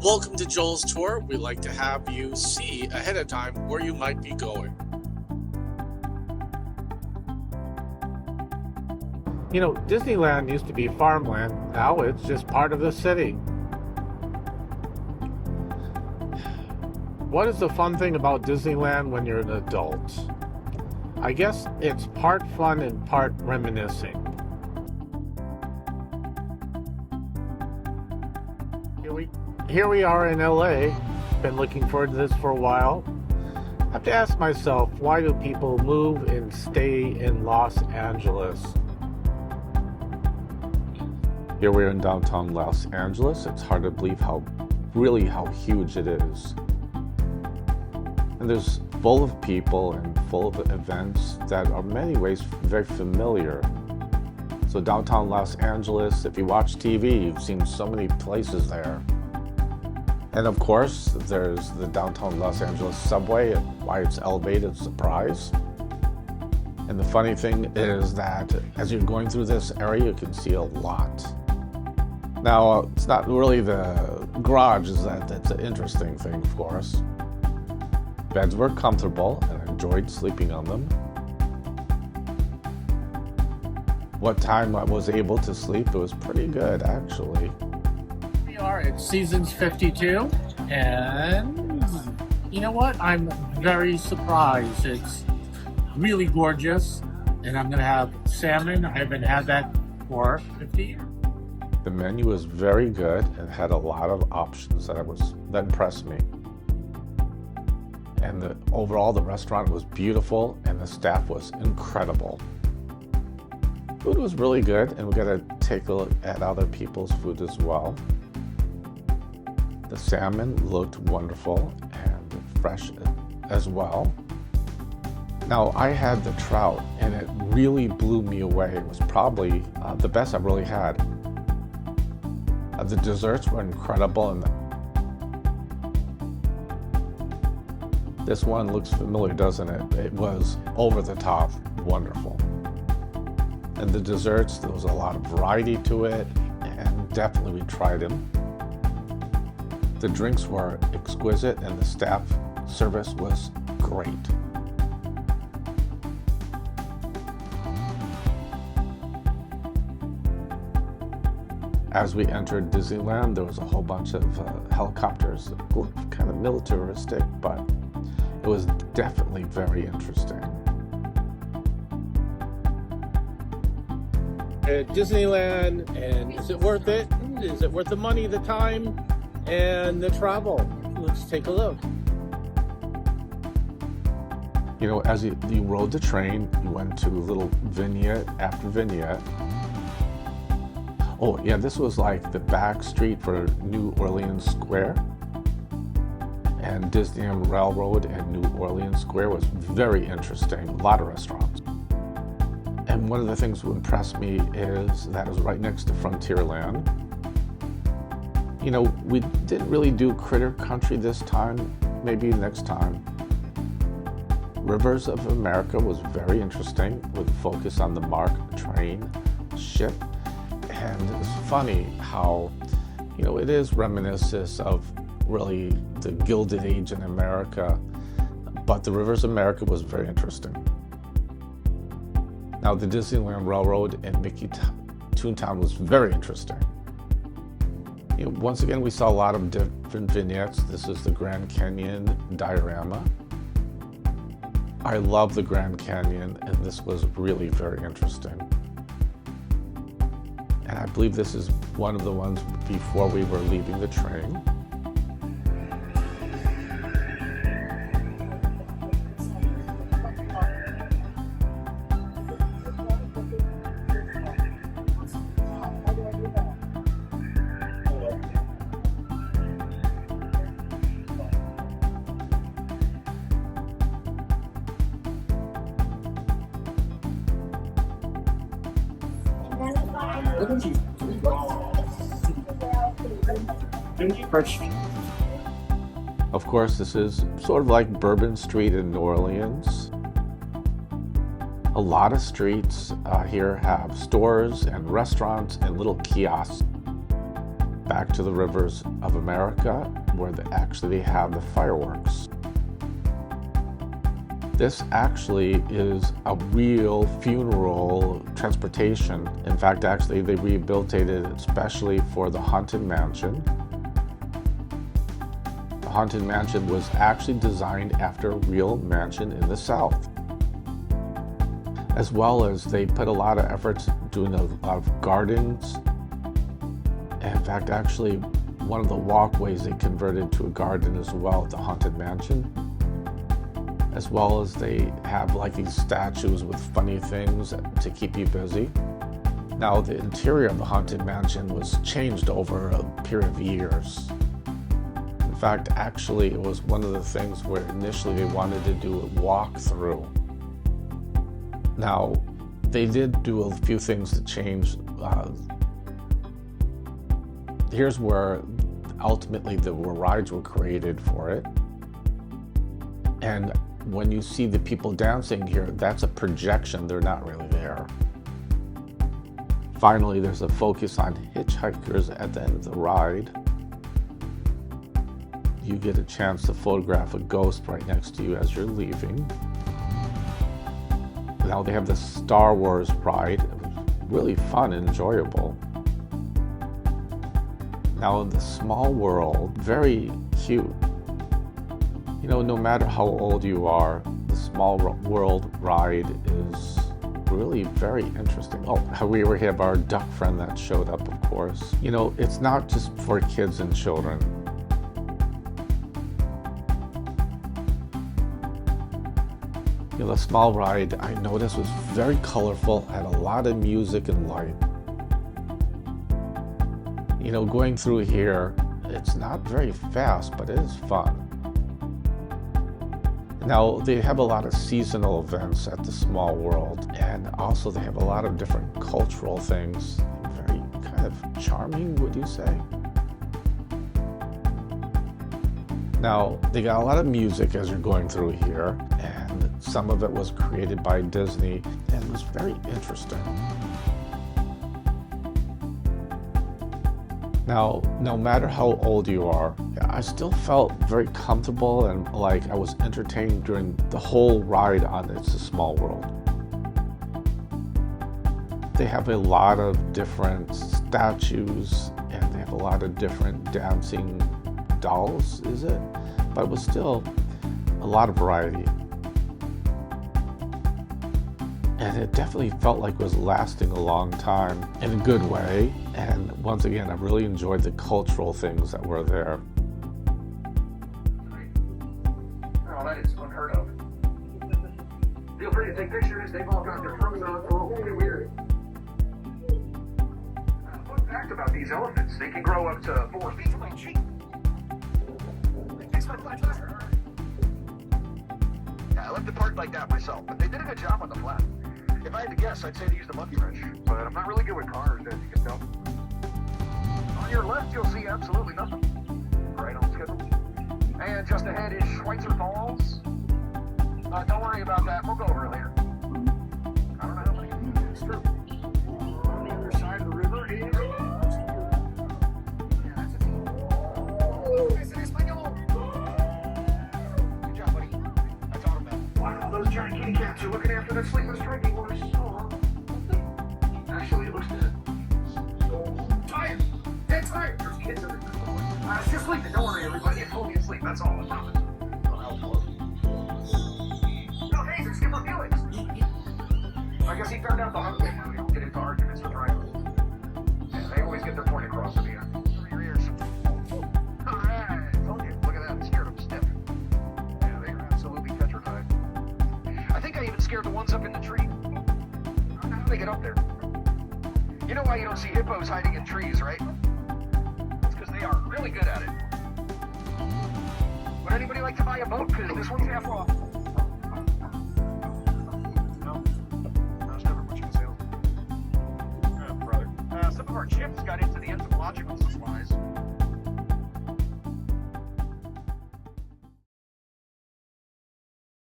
Welcome to Joel's Tour. We like to have you see ahead of time where you might be going. You know, Disneyland used to be farmland. Now it's just part of the city. What is the fun thing about Disneyland when you're an adult? I guess it's part fun and part reminiscing. Here we are in LA. Been looking forward to this for a while. I have to ask myself, why do people move and stay in Los Angeles? Here we are in downtown Los Angeles. It's hard to believe how huge it is. And there's full of people and full of events that are in many ways very familiar. So downtown Los Angeles, if you watch TV, you've seen so many places there. And of course, there's the downtown Los Angeles subway and why it's elevated, surprise. And the funny thing is that as you're going through this area, you can see a lot. Now, it's not really the garages that's an interesting thing, of course. Beds were comfortable and I enjoyed sleeping on them. What time I was able to sleep, it was pretty good, actually. We are at Seasons 52, and you know what? I'm very surprised. It's really gorgeous, and I'm going to have salmon. I haven't had that for 50 years. The menu was very good and had a lot of options that impressed me. And overall, the restaurant was beautiful and the staff was incredible. Food was really good, and we got to take a look at other people's food as well. The salmon looked wonderful and fresh as well. Now, I had the trout, and it really blew me away. It was probably the best I've really had. The desserts were incredible, and this one looks familiar, doesn't it? It was over the top wonderful. And the desserts, there was a lot of variety to it, and definitely we tried them. The drinks were exquisite, and the staff service was great. As we entered Disneyland, there was a whole bunch of helicopters. It looked kind of militaristic, but it was definitely very interesting. At Disneyland, and is it worth it? Is it worth the money, the time, and the travel? Let's take a look. You know, as you rode the train, you went to little vignette after vignette. Oh yeah, this was like the back street for New Orleans Square. And Disneyland Railroad and New Orleans Square was very interesting. A lot of restaurants. And one of the things that impressed me is that it was right next to Frontierland. You know, we didn't really do Critter Country this time. Maybe next time. Rivers of America was very interesting with a focus on the Mark Twain ship. And it's funny how, you know, it is reminiscent of really the Gilded Age in America, but the Rivers of America was very interesting. Now, the Disneyland Railroad in Mickey Toontown was very interesting. You know, once again, we saw a lot of different vignettes. This is the Grand Canyon diorama. I love the Grand Canyon, and this was really very interesting. And I believe this is one of the ones before we were leaving the train. Of course, this is sort of like Bourbon Street in New Orleans. A lot of streets here have stores and restaurants and little kiosks. back to the rivers of America, where they have the fireworks. This actually is a real funeral transportation. In fact, actually, they rehabilitated it especially for the Haunted Mansion. The Haunted Mansion was actually designed after a real mansion in the South. As well as they put a lot of efforts doing a lot of gardens. In fact, actually, one of the walkways they converted to a garden as well at the Haunted Mansion. As well as they have like these statues with funny things to keep you busy. Now, the interior of the Haunted Mansion was changed over a period of years. In fact, actually, it was one of the things where initially they wanted to do a walkthrough. Now, they did do a few things to change. Here's where ultimately the rides were created for it. And when you see the people dancing here, that's a projection. They're not really there. Finally, there's a focus on hitchhikers at the end of the ride. You get a chance to photograph a ghost right next to you as you're leaving. Now they have the Star Wars ride. It was really fun and enjoyable. Now in the Small World, very cute. You know, no matter how old you are, the Small World ride is really very interesting. Oh, we have our duck friend that showed up, of course. You know, it's not just for kids and children. You know, the Small Ride, I noticed, was very colorful, had a lot of music and light. You know, going through here, it's not very fast, but it is fun. Now, they have a lot of seasonal events at the Small World, and also they have a lot of different cultural things. Very kind of charming, would you say? Now, they got a lot of music as you're going through here, and some of it was created by Disney, and it was very interesting. Now, no matter how old you are, I still felt very comfortable and like I was entertained during the whole ride on It's a Small World. They have a lot of different statues and they have a lot of different dancing dolls, is it? But it was still a lot of variety. And it definitely felt like it was lasting a long time in a good way. And once again, I really enjoyed the cultural things that were there. Oh, that is unheard of. Feel free to take pictures. They've all got their phones on. Oh, pretty weird. Fun fact about these elephants, they can grow up to 4 feet. My cheek. Yeah, I left the park like that myself, but they did a good job on the flat. If I had to guess, I'd say they used a monkey wrench, but I'm not really good with cars, as you can tell. On your left, you'll see absolutely nothing. Right on schedule. And just ahead is Schweitzer Falls. Don't worry about that. We'll go over it later. I don't know how many it's true. On the other side of the river is... Yeah, that's a team. Good job, buddy. I taught him that. Wow, those giant kitty cats are looking after that sleepless striking horse. Oh. Actually, it looks good. So tired. Dead tired. There's kids under the floor. It's just sleeping. Don't worry, everybody. It's totally asleep. That's all. I promise. No, hey, there's Skipper Felix. I guess he found out the hard way now. You don't get into arguments with drivers. Yeah, they always get their point across at the end. Your ears. All right. Told you. Look at that. It scared them stiff. Yeah, they are absolutely petrified. I think I even scared the ones up in the tree. I don't know how they get up there. You know why you don't see hippos hiding in trees, right? It's because they are really good at it. Would anybody like to buy a boat? Because this one's half off.